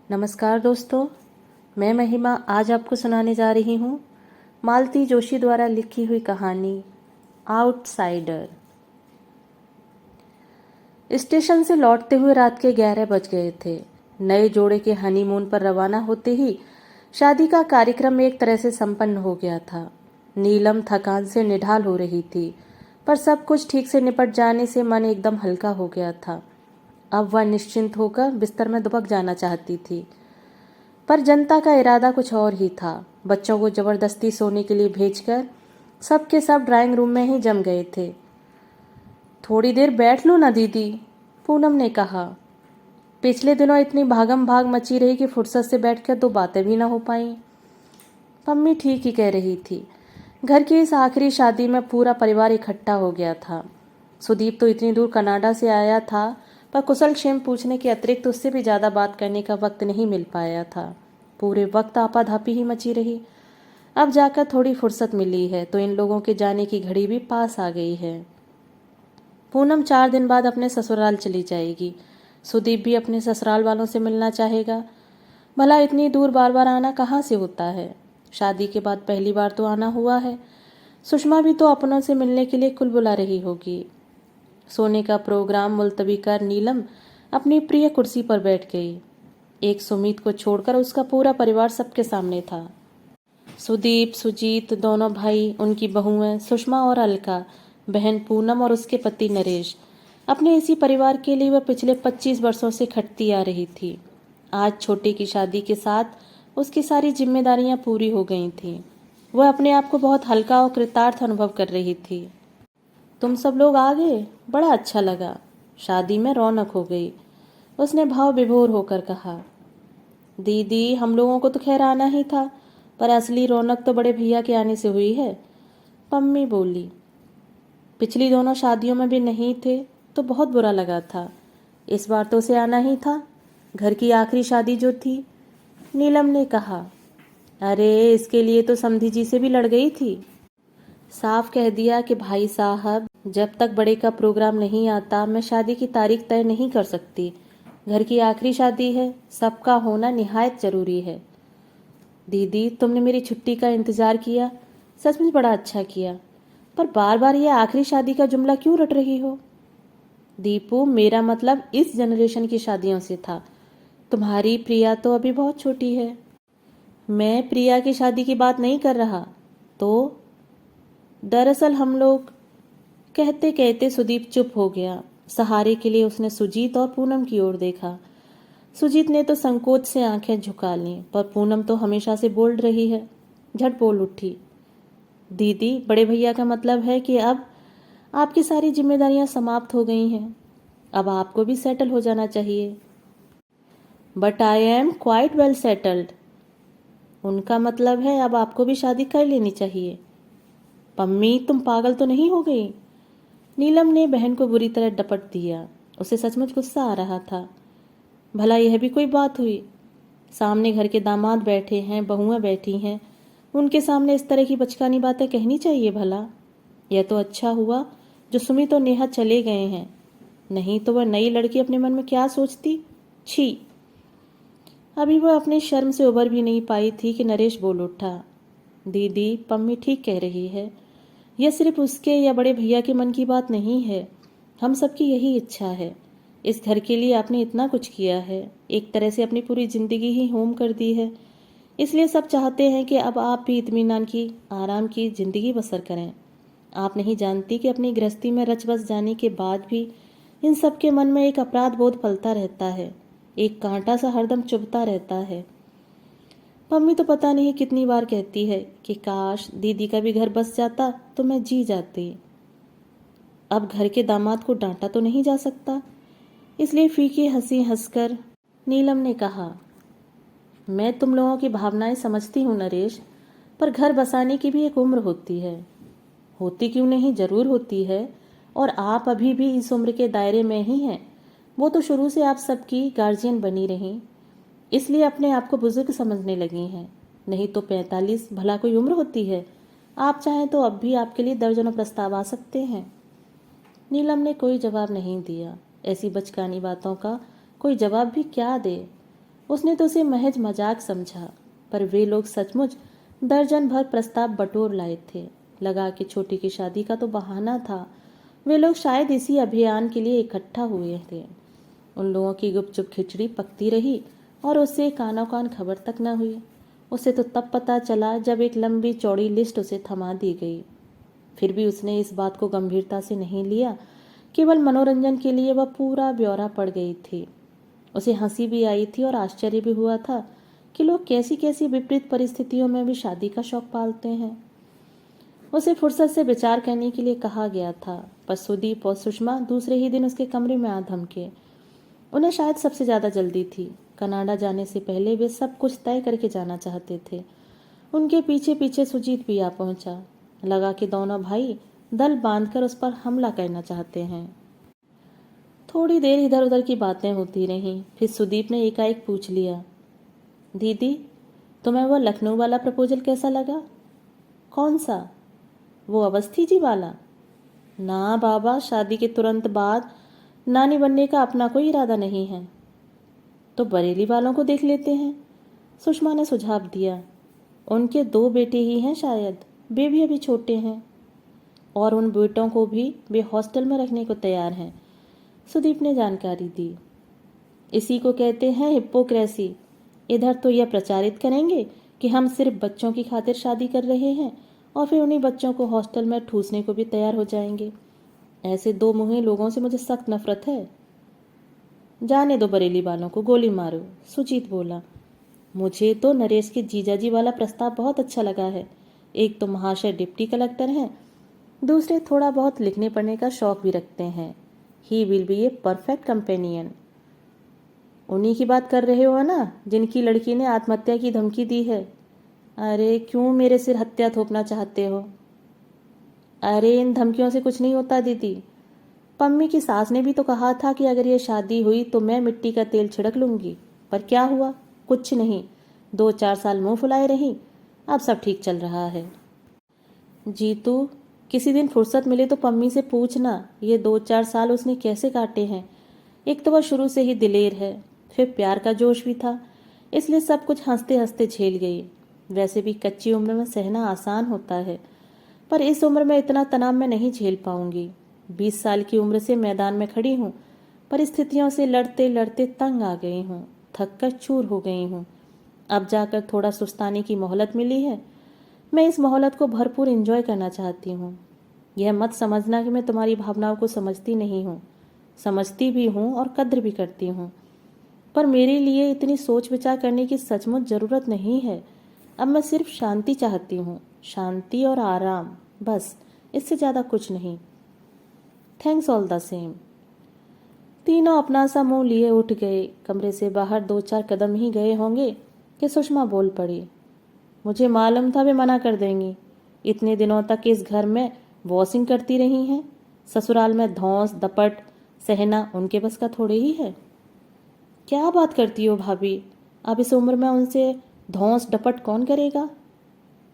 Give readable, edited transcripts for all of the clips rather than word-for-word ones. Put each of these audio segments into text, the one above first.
नमस्कार दोस्तों, मैं महिमा आज आपको सुनाने जा रही हूँ मालती जोशी द्वारा लिखी हुई कहानी आउटसाइडर। स्टेशन से लौटते हुए रात के 11 बज गए थे। नए जोड़े के हनीमून पर रवाना होते ही शादी का कार्यक्रम एक तरह से संपन्न हो गया था। नीलम थकान से निढाल हो रही थी, पर सब कुछ ठीक से निपट जाने से मन एकदम हल्का हो गया था। अब वह निश्चिंत होकर बिस्तर में दुबक जाना चाहती थी, पर जनता का इरादा कुछ और ही था। बच्चों को जबरदस्ती सोने के लिए भेजकर सब के सब ड्राइंग रूम में ही जम गए थे। थोड़ी देर बैठ लो ना दीदी, पूनम ने कहा। पिछले दिनों इतनी भागम भाग मची रही कि फुर्सत से बैठकर दो बातें भी ना हो पाई। मम्मी ठीक ही कह रही थी। घर की इस आखिरी शादी में पूरा परिवार इकट्ठा हो गया था। सुदीप तो इतनी दूर कनाडा से आया था, पर कुशल क्षेम पूछने के अतिरिक्त उससे भी ज़्यादा बात करने का वक्त नहीं मिल पाया था। पूरे वक्त आपाधापी ही मची रही। अब जाकर थोड़ी फुर्सत मिली है तो इन लोगों के जाने की घड़ी भी पास आ गई है। पूनम 4 दिन बाद अपने ससुराल चली जाएगी। सुदीप भी अपने ससुराल वालों से मिलना चाहेगा। भला इतनी दूर बार बार आना कहाँ से होता है। शादी के बाद पहली बार तो आना हुआ है। सुषमा भी तो अपनों से मिलने के लिए कुल बुला रही होगी। सोने का प्रोग्राम मुलतवी कर नीलम अपनी प्रिय कुर्सी पर बैठ गई। एक सुमीत को छोड़कर उसका पूरा परिवार सबके सामने था। सुदीप, सुजीत, दोनों भाई, उनकी बहुएं सुषमा और अलका, बहन पूनम और उसके पति नरेश। अपने इसी परिवार के लिए वह पिछले 25 वर्षों से खटती आ रही थी। आज छोटे की शादी के साथ उसकी सारी जिम्मेदारियां पूरी हो गई थीं। वह अपने आप को बहुत हल्का और कृतार्थ अनुभव कर रही थी। तुम सब लोग आ गए, बड़ा अच्छा लगा। शादी में रौनक हो गई, उसने भाव विभोर होकर कहा। दीदी, हम लोगों को तो खैर आना ही था, पर असली रौनक तो बड़े भैया के आने से हुई है, पम्मी बोली। पिछली दोनों शादियों में भी नहीं थे तो बहुत बुरा लगा था। इस बार तो उसे आना ही था, घर की आखिरी शादी जो थी, नीलम ने कहा। अरे, इसके लिए तो समधी जी से भी लड़ गई थी। साफ कह दिया कि भाई साहब, जब तक बड़े का प्रोग्राम नहीं आता मैं शादी की तारीख तय नहीं कर सकती। घर की आखिरी शादी है, सबका होना निहायत जरूरी है। दीदी, तुमने मेरी छुट्टी का इंतजार किया, सचमुच बड़ा अच्छा किया, पर बार बार ये आखिरी शादी का जुमला क्यों रट रही हो। दीपू, मेरा मतलब इस जनरेशन की शादियों से था। तुम्हारी प्रिया तो अभी बहुत छोटी है। मैं प्रिया की शादी की बात नहीं कर रहा। तो दरअसल हम लोग, कहते कहते सुदीप चुप हो गया। सहारे के लिए उसने सुजीत और पूनम की ओर देखा। सुजीत ने तो संकोच से आंखें झुका लीं, पर पूनम तो हमेशा से बोल्ड रही है। झट बोल उठी। दीदी, बड़े भैया का मतलब है कि अब आपकी सारी जिम्मेदारियां समाप्त हो गई हैं। अब आपको भी सेटल हो जाना चाहिए। But I am quite well settled. उनका मतलब है अब आपको भी शादी कर लेनी चाहिए। पम्मी, तुम पागल तो नहीं हो गई। नीलम ने बहन को बुरी तरह डपट दिया। उसे सचमुच गुस्सा आ रहा था। भला यह भी कोई बात हुई। सामने घर के दामाद बैठे हैं, बहुएं बैठी हैं, उनके सामने इस तरह की बचकानी बातें कहनी चाहिए भला। यह तो अच्छा हुआ जो सुमित और नेहा चले गए हैं, नहीं तो वह नई लड़की अपने मन में क्या सोचती। छी। अभी वह अपने शर्म से उबर भी नहीं पाई थी कि नरेश बोल उठा। दीदी, पम्मी ठीक कह रही है। यह सिर्फ उसके या बड़े भैया के मन की बात नहीं है, हम सबकी यही इच्छा है। इस घर के लिए आपने इतना कुछ किया है, एक तरह से अपनी पूरी जिंदगी ही होम कर दी है, इसलिए सब चाहते हैं कि अब आप भी इत्मीनान की, आराम की जिंदगी बसर करें। आप नहीं जानती कि अपनी गृहस्थी में रच बस जाने के बाद भी इन सब के मन में एक अपराध बोध पलता रहता है, एक कांटा सा हरदम चुभता रहता है। मम्मी तो पता नहीं कितनी बार कहती है कि काश दीदी का भी घर बस जाता तो मैं जी जाती। अब घर के दामाद को डांटा तो नहीं जा सकता, इसलिए फीकी हंसी हंसकर नीलम ने कहा। मैं तुम लोगों की भावनाएं समझती हूँ नरेश, पर घर बसाने की भी एक उम्र होती है। होती क्यों नहीं, जरूर होती है, और आप अभी भी इस उम्र के दायरे में ही हैं। वो तो शुरू से आप सबकी गार्जियन बनी रही, इसलिए अपने आप को बुजुर्ग समझने लगी हैं। नहीं तो 45 भला कोई उम्र होती है। आप चाहें तो अब भी आपके लिए दर्जनों प्रस्ताव आ सकते हैं। नीलम ने कोई जवाब नहीं दिया। ऐसी बचकानी बातों का कोई जवाब भी क्या दे। उसने तो उसे महज मजाक समझा, पर वे लोग सचमुच दर्जन भर प्रस्ताव बटोर लाए थे। लगा कि छोटी की शादी का तो बहाना था। वे लोग शायद इसी अभियान के लिए इकट्ठा हुए थे। उन लोगों की गुपचुप खिचड़ी पकती रही और उससे कानो कान खबर तक न हुई। उसे तो तब पता चला जब एक लंबी चौड़ी लिस्ट उसे थमा दी गई। फिर भी उसने इस बात को गंभीरता से नहीं लिया। केवल मनोरंजन के लिए वह पूरा ब्यौरा पड़ गई थी। उसे हंसी भी आई थी और आश्चर्य भी हुआ था कि लोग कैसी कैसी विपरीत परिस्थितियों में भी शादी का शौक पालते हैं। उसे फुर्सत से विचार करने के लिए कहा गया था, पर सुदीप और सुषमा दूसरे ही दिन उसके कमरे में आ धमके। उन्हें शायद सबसे ज्यादा जल्दी थी। कनाडा जाने से पहले वे सब कुछ तय करके जाना चाहते थे। उनके पीछे पीछे सुजीत भी आ पहुंचा। लगा कि दोनों भाई दल बांधकर उस पर हमला करना चाहते हैं। थोड़ी देर इधर उधर की बातें होती रहीं। फिर सुदीप ने एकाएक पूछ लिया, दीदी, तुम्हें वो लखनऊ वाला प्रपोजल कैसा लगा? कौन सा? वो अवस्थी जी वाला? ना बाबा, शादी के तुरंत बाद नानी बनने का अपना कोई इरादा नहीं है। तो बरेली वालों को देख लेते हैं, सुषमा ने सुझाव दिया। उनके 2 बेटे ही हैं शायद, वे भी अभी छोटे हैं, और उन बेटों को भी वे हॉस्टल में रखने को तैयार हैं, सुदीप ने जानकारी दी। इसी को कहते हैं हिप्पोक्रेसी। इधर तो यह प्रचारित करेंगे कि हम सिर्फ बच्चों की खातिर शादी कर रहे हैं, और फिर उन्हीं बच्चों को हॉस्टल में ठूसने को भी तैयार हो जाएंगे। ऐसे 2 मुँहे लोगों से मुझे सख्त नफरत है। जाने दो बरेली वालों को, गोली मारो, सुजीत बोला। मुझे तो नरेश के जीजाजी वाला प्रस्ताव बहुत अच्छा लगा है। एक तो महाशय डिप्टी कलेक्टर हैं, दूसरे थोड़ा बहुत लिखने पढ़ने का शौक भी रखते हैं। He will be a perfect companion. उन्हीं की बात कर रहे हो ना, जिनकी लड़की ने आत्महत्या की धमकी दी है? अरे क्यों मेरे सिर हत्या थोपना चाहते हो? अरे इन धमकियों से कुछ नहीं होता दीदी। पम्मी की सास ने भी तो कहा था कि अगर ये शादी हुई तो मैं मिट्टी का तेल छिड़क लूंगी, पर क्या हुआ? कुछ नहीं। 2-4 साल मुंह फुलाए रही, अब सब ठीक चल रहा है। जीतू, किसी दिन फुर्सत मिले तो पम्मी से पूछना ये 2-4 साल उसने कैसे काटे हैं। एक तो वह शुरू से ही दिलेर है, फिर प्यार का जोश भी था, इसलिए सब कुछ हंसते हंसते झेल गई। वैसे भी कच्ची उम्र में सहना आसान होता है, पर इस उम्र में इतना तनाव मैं नहीं झेल पाऊंगी। 20 साल की उम्र से मैदान में खड़ी हूँ, परिस्थितियों से लड़ते लड़ते तंग आ गई हूँ, थक कर चूर हो गई हूँ। अब जाकर थोड़ा सुस्ताने की मोहलत मिली है। मैं इस मोहलत को भरपूर एंजॉय करना चाहती हूँ। यह मत समझना कि मैं तुम्हारी भावनाओं को समझती नहीं हूँ, समझती भी हूँ और कद्र भी करती हूँ, पर मेरे लिए इतनी सोच विचार करने की सचमुच जरूरत नहीं है। अब मैं सिर्फ शांति चाहती हूँ, शांति और आराम, बस, इससे ज्यादा कुछ नहीं। Thanks all the same. तीनों अपना सा मुंह लिए उठ गए। कमरे से बाहर 2-4 कदम ही गए होंगे कि सुषमा बोल पड़ी, मुझे मालूम था वे मना कर देंगी। इतने दिनों तक इस घर में वॉशिंग करती रही हैं, ससुराल में धौंस दपट सहना उनके बस का थोड़े ही है। क्या बात करती हो भाभी, अब इस उम्र में उनसे धौंस डपट कौन करेगा?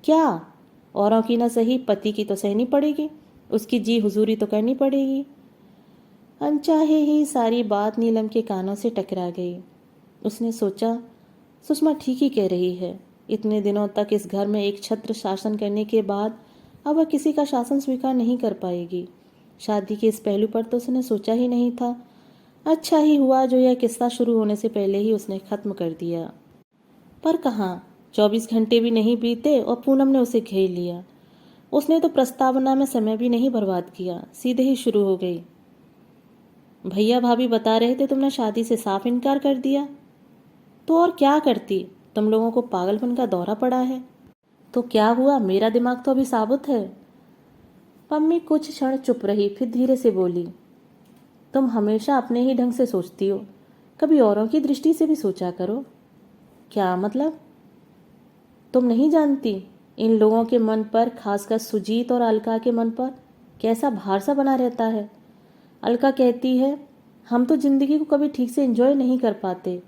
क्या? औरों की न सही, पति की तो सहनी पड़ेगी, उसकी जी हुजूरी तो करनी पड़ेगी। अनचाहे ही सारी बात नीलम के कानों से टकरा गई। उसने सोचा, सुषमा ठीक ही कह रही है। इतने दिनों तक इस घर में एक छत्र शासन करने के बाद अब वह किसी का शासन स्वीकार नहीं कर पाएगी। शादी के इस पहलू पर तो उसने सोचा ही नहीं था। अच्छा ही हुआ जो यह किस्सा शुरू होने से पहले ही उसने खत्म कर दिया। पर कहाँ, 24 घंटे भी नहीं बीते और पूनम ने उसे घेर लिया। उसने तो प्रस्तावना में समय भी नहीं बर्बाद किया, सीधे ही शुरू हो गई। भैया भाभी बता रहे थे तुमने शादी से साफ इनकार कर दिया। तो और क्या करती, तुम लोगों को पागलपन का दौरा पड़ा है। तो क्या हुआ, मेरा दिमाग तो अभी साबुत है। पम्मी कुछ क्षण चुप रही, फिर धीरे से बोली, तुम हमेशा अपने ही ढंग से सोचती हो, कभी औरों की दृष्टि से भी सोचा करो। क्या मतलब? तुम नहीं जानती इन लोगों के मन पर, खासकर सुजीत और अलका के मन पर कैसा भार सा बना रहता है। अलका कहती है, हम तो जिंदगी को कभी ठीक से एंजॉय नहीं कर पाते।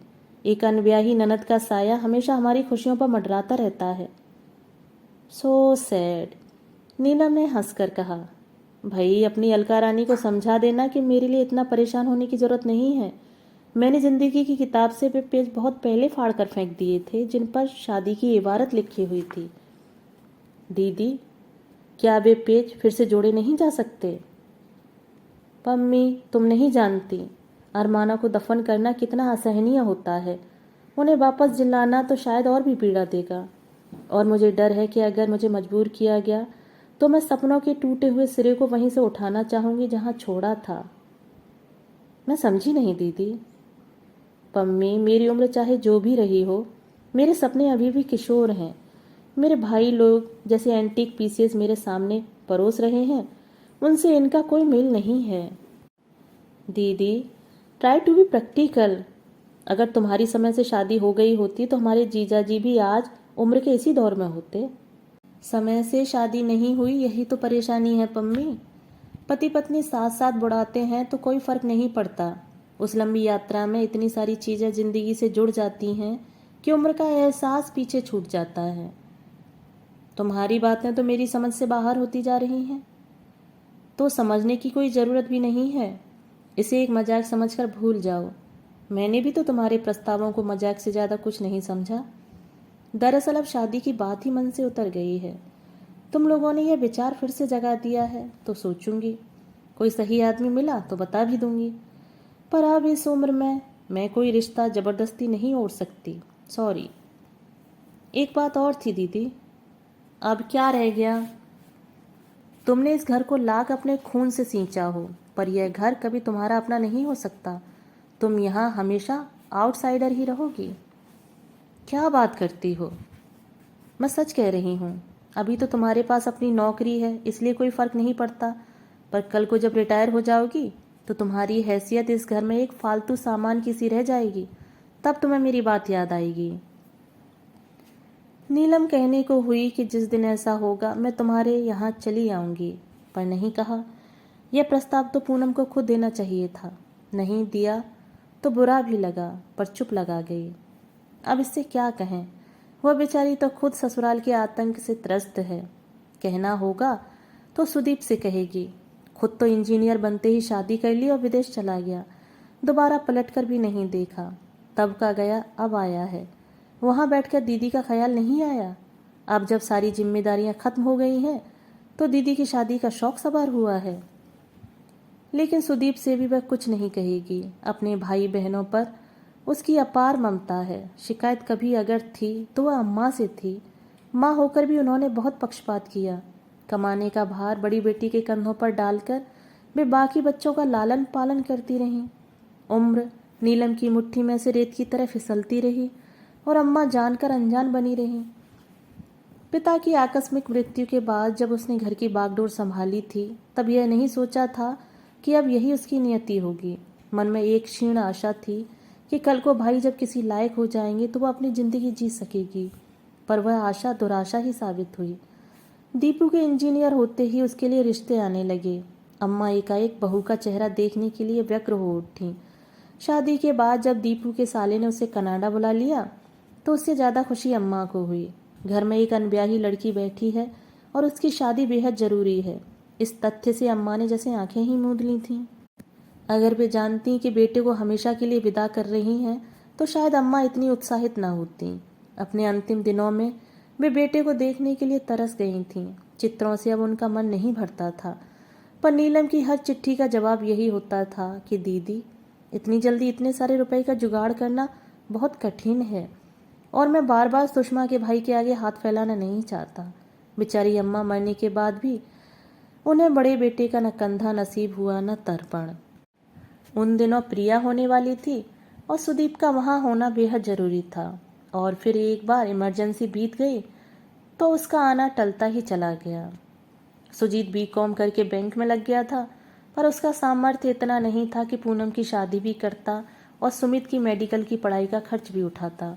एक अनब्याही ननद का साया हमेशा हमारी खुशियों पर मंडराता रहता है। So sad. नीलम ने हंसकर कहा, भाई अपनी अलका रानी को समझा देना कि मेरे लिए इतना परेशान होने की जरूरत नहीं है। मैंने जिंदगी की किताब से वे पेज बहुत पहले फाड़ कर फेंक दिए थे जिन पर शादी की इबारत लिखी हुई थी। दीदी, क्या वे पेज फिर से जोड़े नहीं जा सकते? पम्मी, तुम नहीं जानती अरमाना को दफन करना कितना असहनीय होता है। उन्हें वापस जिलाना तो शायद और भी पीड़ा देगा। और मुझे डर है कि अगर मुझे मजबूर किया गया तो मैं सपनों के टूटे हुए सिरे को वहीं से उठाना चाहूंगी जहां छोड़ा था। मैं समझी नहीं दीदी। पम्मी, मेरी उम्र चाहे जो भी रही हो, मेरे सपने अभी भी किशोर हैं। मेरे भाई लोग जैसे एंटीक पीसेस मेरे सामने परोस रहे हैं, उनसे इनका कोई मेल नहीं है। दीदी, ट्राई टू बी प्रैक्टिकल। अगर तुम्हारी समय से शादी हो गई होती तो हमारे जीजा जी भी आज उम्र के इसी दौर में होते। समय से शादी नहीं हुई, यही तो परेशानी है पम्मी। पति पत्नी साथ साथ बुढ़ाते हैं तो कोई फर्क नहीं पड़ता। उस लंबी यात्रा में इतनी सारी चीजें जिंदगी से जुड़ जाती हैं कि उम्र का एहसास पीछे छूट जाता है। तुम्हारी बातें तो मेरी समझ से बाहर होती जा रही हैं। तो समझने की कोई ज़रूरत भी नहीं है। इसे एक मजाक समझकर भूल जाओ। मैंने भी तो तुम्हारे प्रस्तावों को मजाक से ज़्यादा कुछ नहीं समझा। दरअसल अब शादी की बात ही मन से उतर गई है। तुम लोगों ने यह विचार फिर से जगा दिया है तो सोचूंगी। कोई सही आदमी मिला तो बता भी दूंगी। पर अब इस उम्र में मैं कोई रिश्ता ज़बरदस्ती नहीं ओढ़ सकती। सॉरी। एक बात और थी दीदी। अब क्या रह गया? तुमने इस घर को लाख अपने खून से सींचा हो, पर यह घर कभी तुम्हारा अपना नहीं हो सकता। तुम यहाँ हमेशा आउटसाइडर ही रहोगी। क्या बात करती हो? मैं सच कह रही हूँ। अभी तो तुम्हारे पास अपनी नौकरी है, इसलिए कोई फर्क नहीं पड़ता। पर कल को जब रिटायर हो जाओगी तो तुम्हारी हैसियत इस घर में एक फालतू सामान की सी रह जाएगी। तब तुम्हें मेरी बात याद आएगी। नीलम कहने को हुई कि जिस दिन ऐसा होगा मैं तुम्हारे यहाँ चली आऊँगी, पर नहीं कहा। यह प्रस्ताव तो पूनम को खुद देना चाहिए था। नहीं दिया तो बुरा भी लगा, पर चुप लगा गई। अब इससे क्या कहें? वह बेचारी तो खुद ससुराल के आतंक से त्रस्त है। कहना होगा तो सुदीप से कहेगी। खुद तो इंजीनियर बनते ही शादी कर ली और विदेश चला गया। दोबारा पलटकर भी नहीं देखा। तब का गया अब आया है। वहाँ बैठकर दीदी का ख्याल नहीं आया। अब जब सारी जिम्मेदारियां खत्म हो गई हैं तो दीदी की शादी का शौक सवार हुआ है। लेकिन सुदीप से भी वह कुछ नहीं कहेगी। अपने भाई बहनों पर उसकी अपार ममता है। शिकायत कभी अगर थी तो वह अम्मा से थी। माँ होकर भी उन्होंने बहुत पक्षपात किया। कमाने का भार बड़ी बेटी के कंधों पर डालकर वे बाकी बच्चों का लालन पालन करती रहीं। उम्र नीलम की मुट्ठी में से रेत की तरह फिसलती रही और अम्मा जानकर अनजान बनी रही। पिता की आकस्मिक मृत्यु के बाद जब उसने घर की बागडोर संभाली थी, तब यह नहीं सोचा था कि अब यही उसकी नियति होगी। मन में एक क्षीण आशा थी कि कल को भाई जब किसी लायक हो जाएंगे तो वह अपनी जिंदगी जी सकेगी, पर वह आशा दुराशा ही साबित हुई। दीपू के इंजीनियर होते ही उसके लिए रिश्ते आने लगे। अम्मा एकाएक बहू का चेहरा देखने के लिए व्यग्र हो उठी। शादी के बाद जब दीपू के साले ने उसे कनाडा बुला लिया तो उससे ज़्यादा खुशी अम्मा को हुई। घर में एक अनब्याही लड़की बैठी है और उसकी शादी बेहद ज़रूरी है। इस तथ्य से अम्मा ने जैसे आंखें ही मूंद ली थीं। अगर वे जानती कि बेटे को हमेशा के लिए विदा कर रही हैं तो शायद अम्मा इतनी उत्साहित ना होती। अपने अंतिम दिनों में वे बेटे को देखने के लिए तरस गई थीं। चित्रों से अब उनका मन नहीं भरता था। पर नीलम की हर चिट्ठी का जवाब यही होता था कि दीदी, इतनी जल्दी इतने सारे रुपए का जुगाड़ करना बहुत कठिन है और मैं बार बार सुषमा के भाई के आगे हाथ फैलाना नहीं चाहता। बेचारी अम्मा मरने के बाद भी उन्हें बड़े बेटे का न कंधा नसीब हुआ न तर्पण। उन दिनों प्रिया होने वाली थी और सुदीप का वहाँ होना बेहद ज़रूरी था। और फिर एक बार इमरजेंसी बीत गई तो उसका आना टलता ही चला गया। सुजीत बीकॉम करके बैंक में लग गया था, पर उसका सामर्थ्य इतना नहीं था कि पूनम की शादी भी करता और सुमित की मेडिकल की पढ़ाई का खर्च भी उठाता।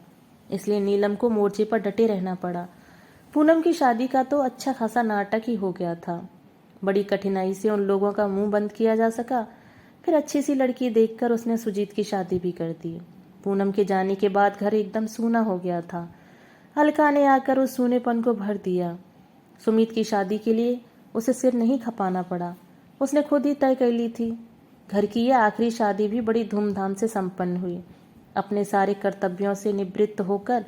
इसलिए नीलम को मोर्चे पर डटे रहना पड़ा। पूनम की शादी का तो अच्छा खासा नाटक ही हो गया था। बड़ी कठिनाई से उन लोगों का मुंह बंद किया जा सका। फिर अच्छी सी लड़की देखकर उसने सुजीत की शादी भी कर दी। पूनम के जाने के बाद घर एकदम सूना हो गया था। अलका ने आकर उस सूनेपन को भर दिया। सुमित की शादी के लिए उसे सिर नहीं खपाना पड़ा। उसने खुद ही तय कर ली थी। घर की यह आखिरी शादी भी बड़ी धूमधाम से संपन्न हुई। अपने सारे कर्तव्यों से निवृत्त होकर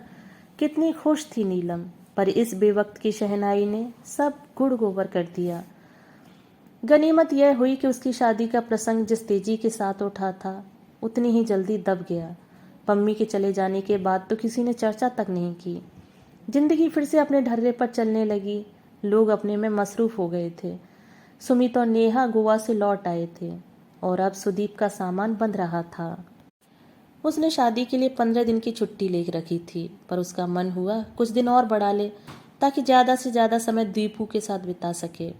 कितनी खुश थी नीलम, पर इस बेवक्त की शहनाई ने सब गुड़ गोबर कर दिया। गनीमत यह हुई कि उसकी शादी का प्रसंग जिस तेजी के साथ उठा था उतनी ही जल्दी दब गया। पम्मी के चले जाने के बाद तो किसी ने चर्चा तक नहीं की। जिंदगी फिर से अपने ढर्रे पर चलने लगी। लोग अपने में मसरूफ हो गए थे। सुमित और नेहा गोवा से लौट आए थे और अब सुदीप का सामान बंध रहा था। उसने शादी के लिए 15 दिन की छुट्टी ले रखी थी, पर उसका मन हुआ कुछ दिन और बढ़ा ले ताकि ज़्यादा से ज़्यादा समय दीपू के साथ बिता सके।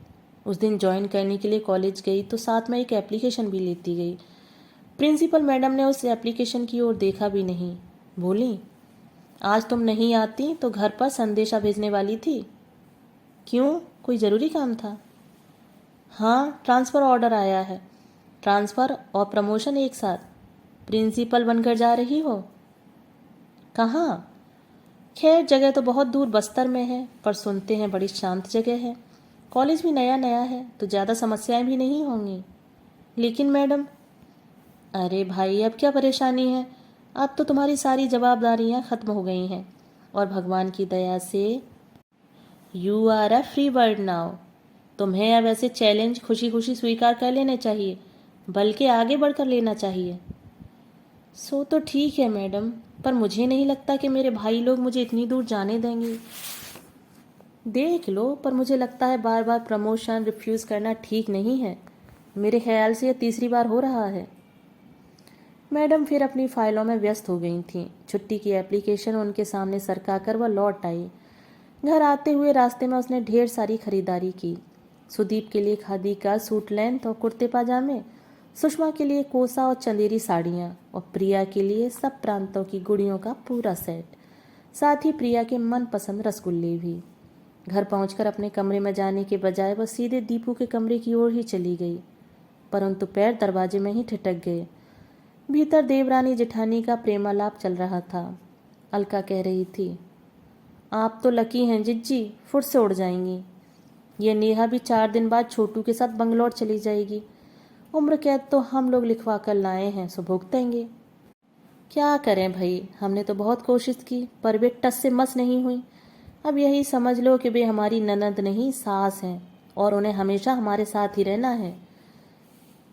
उस दिन ज्वाइन करने के लिए कॉलेज गई तो साथ में एक एप्लीकेशन भी लेती गई। प्रिंसिपल मैडम ने उस एप्लीकेशन की ओर देखा भी नहीं। बोली, आज तुम नहीं आती तो घर पर संदेशा भेजने वाली थी। क्यों, कोई ज़रूरी काम था? हाँ, ट्रांसफ़र ऑर्डर आया है। ट्रांसफ़र और प्रमोशन एक साथ। प्रिंसिपल बनकर जा रही हो? कहाँ? खैर, जगह तो बहुत दूर बस्तर में है, पर सुनते हैं बड़ी शांत जगह है। कॉलेज भी नया नया है तो ज़्यादा समस्याएं भी नहीं होंगी। लेकिन मैडम, अरे भाई, अब क्या परेशानी है? अब तो तुम्हारी सारी जवाबदारियां खत्म हो गई हैं और भगवान की दया से you are a free bird now. तुम्हें अब ऐसे चैलेंज खुशी खुशी स्वीकार कर लेने चाहिए, बल्कि आगे बढ़कर लेना चाहिए। सो तो ठीक है मैडम, पर मुझे नहीं लगता कि मेरे भाई लोग मुझे इतनी दूर जाने देंगे। देख लो, पर मुझे लगता है बार बार प्रमोशन रिफ्यूज़ करना ठीक नहीं है। मेरे ख्याल से यह तीसरी बार हो रहा है। मैडम फिर अपनी फाइलों में व्यस्त हो गई थीं। छुट्टी की एप्लीकेशन उनके सामने सरकाकर वह लौट आई। घर आते हुए रास्ते में उसने ढेर सारी खरीदारी की। सुदीप के लिए खादी का सूट लेंथ और कुर्ते पाजामे, सुषमा के लिए कोसा और चंदेरी साड़ियाँ और प्रिया के लिए सब प्रांतों की गुड़ियों का पूरा सेट, साथ ही प्रिया के मनपसंद रसगुल्ले भी। घर पहुंचकर अपने कमरे में जाने के बजाय वह सीधे दीपू के कमरे की ओर ही चली गई, परंतु पैर दरवाजे में ही ठिठक गए। भीतर देवरानी जेठानी का प्रेमालाप चल रहा था। अलका कह रही थी, आप तो लकी हैं जिज्जी, फुट से उड़ जाएंगी। ये नेहा भी 4 दिन बाद छोटू के साथ बंगलौर चली जाएगी। उम्र कैद तो हम लोग लिखवा कर लाए हैं, सो भुगतेंगे। क्या करें भाई, हमने तो बहुत कोशिश की, पर वे टस से मस नहीं हुई। अब यही समझ लो कि वे हमारी ननद नहीं सास हैं और उन्हें हमेशा हमारे साथ ही रहना है।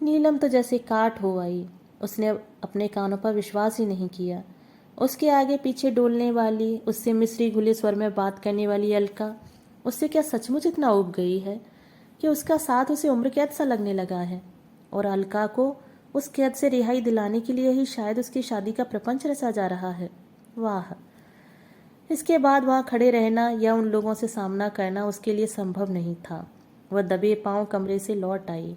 नीलम तो जैसे काट हो आई। उसने अपने कानों पर विश्वास ही नहीं किया। उसके आगे पीछे डोलने वाली, उससे मिश्री घुले स्वर में बात करने वाली अलका उससे क्या सचमुच इतना उब गई है कि उसका साथ उसे उम्र कैद सा लगने लगा है, और अलका को उस कैद से रिहाई दिलाने के लिए ही शायद उसकी शादी का प्रपंच रचा जा रहा है। वाह! इसके बाद वहाँ खड़े रहना या उन लोगों से सामना करना उसके लिए संभव नहीं था। वह दबे पांव कमरे से लौट आई।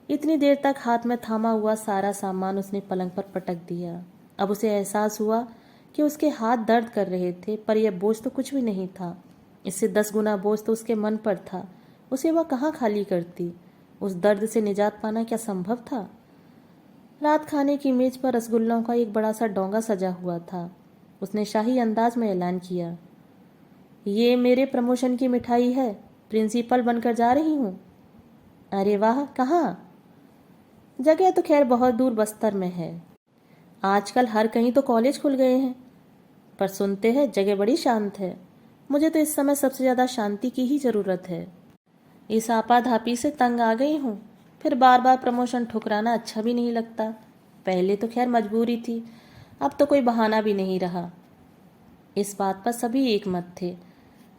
इतनी देर तक हाथ में थामा हुआ सारा सामान उसने पलंग पर पटक दिया। अब उसे एहसास हुआ कि उसके हाथ दर्द कर रहे थे, पर यह बोझ तो कुछ भी नहीं था। इससे 10 गुना बोझ तो उसके मन पर था। उसे वह कहाँ खाली करती? उस दर्द से निजात पाना क्या संभव था? रात खाने की मेज पर रसगुल्लों का एक बड़ा सा डोंगा सजा हुआ था। उसने शाही अंदाज में ऐलान किया, ये मेरे प्रमोशन की मिठाई है, प्रिंसिपल बनकर जा रही हूँ। अरे वाह, कहाँ? जगह तो खैर बहुत दूर बस्तर में है। आजकल हर कहीं तो कॉलेज खुल गए हैं, पर सुनते हैं जगह बड़ी शांत है। मुझे तो इस समय सबसे ज़्यादा शांति की ही ज़रूरत है। इस आपाधापी से तंग आ गई हूँ। फिर बार बार प्रमोशन ठुकराना अच्छा भी नहीं लगता। पहले तो खैर मजबूरी थी, अब तो कोई बहाना भी नहीं रहा। इस बात पर सभी एक मत थे।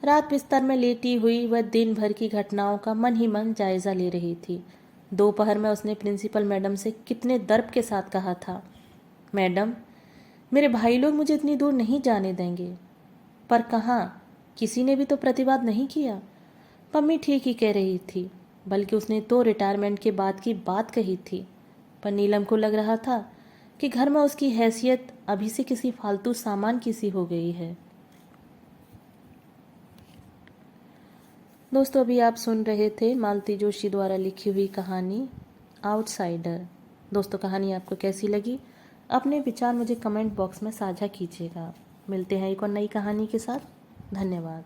रात बिस्तर में लेटी हुई वह दिन भर की घटनाओं का मन ही मन जायजा ले रही थी। दोपहर में उसने प्रिंसिपल मैडम से कितने दर्प के साथ कहा था, मैडम, मेरे भाई लोग मुझे इतनी दूर नहीं जाने देंगे। पर कहाँ, किसी ने भी तो प्रतिवाद नहीं किया। पम्मी ठीक ही कह रही थी, बल्कि उसने तो रिटायरमेंट के बाद की बात कही थी। पर नीलम को लग रहा था कि घर में उसकी हैसियत अभी से किसी फालतू सामान की सी हो गई है। दोस्तों, अभी आप सुन रहे थे मालती जोशी द्वारा लिखी हुई कहानी आउटसाइडर। दोस्तों, कहानी आपको कैसी लगी? अपने विचार मुझे कमेंट बॉक्स में साझा कीजिएगा। मिलते हैं एक और नई कहानी के साथ। धन्यवाद।